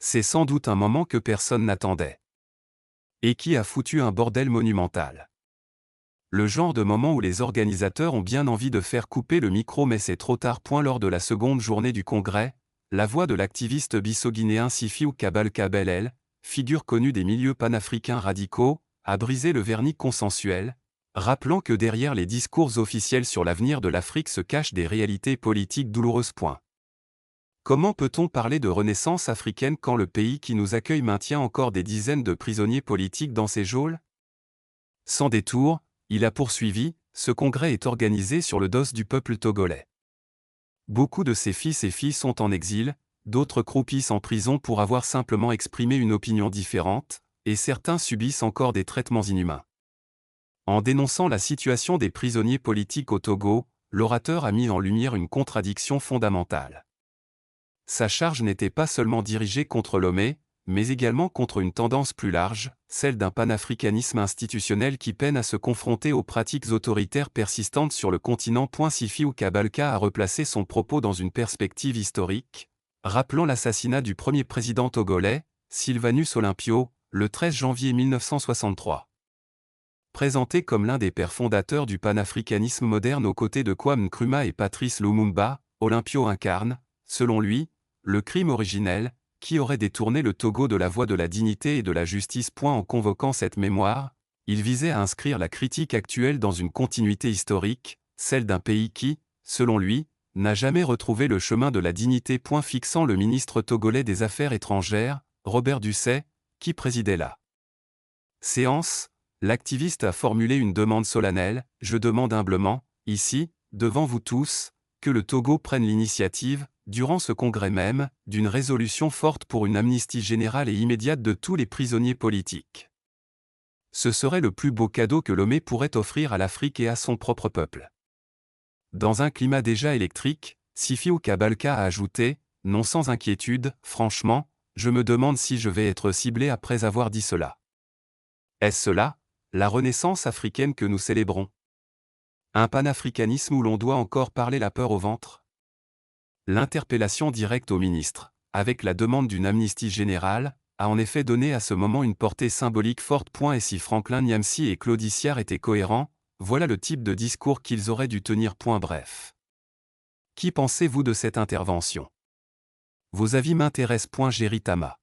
C'est sans doute un moment que personne n'attendait. Et qui a foutu un bordel monumental. Le genre de moment où les organisateurs ont bien envie de faire couper le micro mais c'est trop tard. Lors de la seconde journée du congrès, la voix de l'activiste bisso-guinéen Sifiou Kabalka Belel, figure connue des milieux panafricains radicaux, a brisé le vernis consensuel, rappelant que derrière les discours officiels sur l'avenir de l'Afrique se cachent des réalités politiques douloureuses. Comment peut-on parler de renaissance africaine quand le pays qui nous accueille maintient encore des dizaines de prisonniers politiques dans ses geôles? Sans détour, il a poursuivi, ce congrès est organisé sur le dos du peuple togolais. Beaucoup de ses fils et filles sont en exil, d'autres croupissent en prison pour avoir simplement exprimé une opinion différente, et certains subissent encore des traitements inhumains. En dénonçant la situation des prisonniers politiques au Togo, l'orateur a mis en lumière une contradiction fondamentale. Sa charge n'était pas seulement dirigée contre Lomé, mais également contre une tendance plus large, celle d'un panafricanisme institutionnel qui peine à se confronter aux pratiques autoritaires persistantes sur le continent. Sifiou Kabalka a replacé son propos dans une perspective historique, rappelant l'assassinat du premier président togolais, Sylvanus Olympio, le 13 janvier 1963. Présenté comme l'un des pères fondateurs du panafricanisme moderne aux côtés de Kwame Nkrumah et Patrice Lumumba, Olympio incarne, selon lui, le crime originel, qui aurait détourné le Togo de la voie de la dignité et de la justice. En convoquant cette mémoire, il visait à inscrire la critique actuelle dans une continuité historique, celle d'un pays qui, selon lui, n'a jamais retrouvé le chemin de la dignité. Fixant le ministre togolais des Affaires étrangères, Robert Dussey, qui présidait la séance, l'activiste a formulé une demande solennelle: « Je demande humblement, ici, devant vous tous, que le Togo prenne l'initiative, durant ce congrès même, d'une résolution forte pour une amnistie générale et immédiate de tous les prisonniers politiques. Ce serait le plus beau cadeau que Lomé pourrait offrir à l'Afrique et à son propre peuple. » Dans un climat déjà électrique, Sifiou Kabalka a ajouté, non sans inquiétude: « Franchement, je me demande si je vais être ciblé après avoir dit cela. Est-ce cela, la renaissance africaine que nous célébrons? Un panafricanisme où l'on doit encore parler la peur au ventre ?» L'interpellation directe au ministre, avec la demande d'une amnistie générale, a en effet donné à ce moment une portée symbolique forte. Et si Franklin Nyamsi et Claude Iciar étaient cohérents, voilà le type de discours qu'ils auraient dû tenir. Bref. Qui pensez-vous de cette intervention? Vos avis m'intéressent. Géry Tama.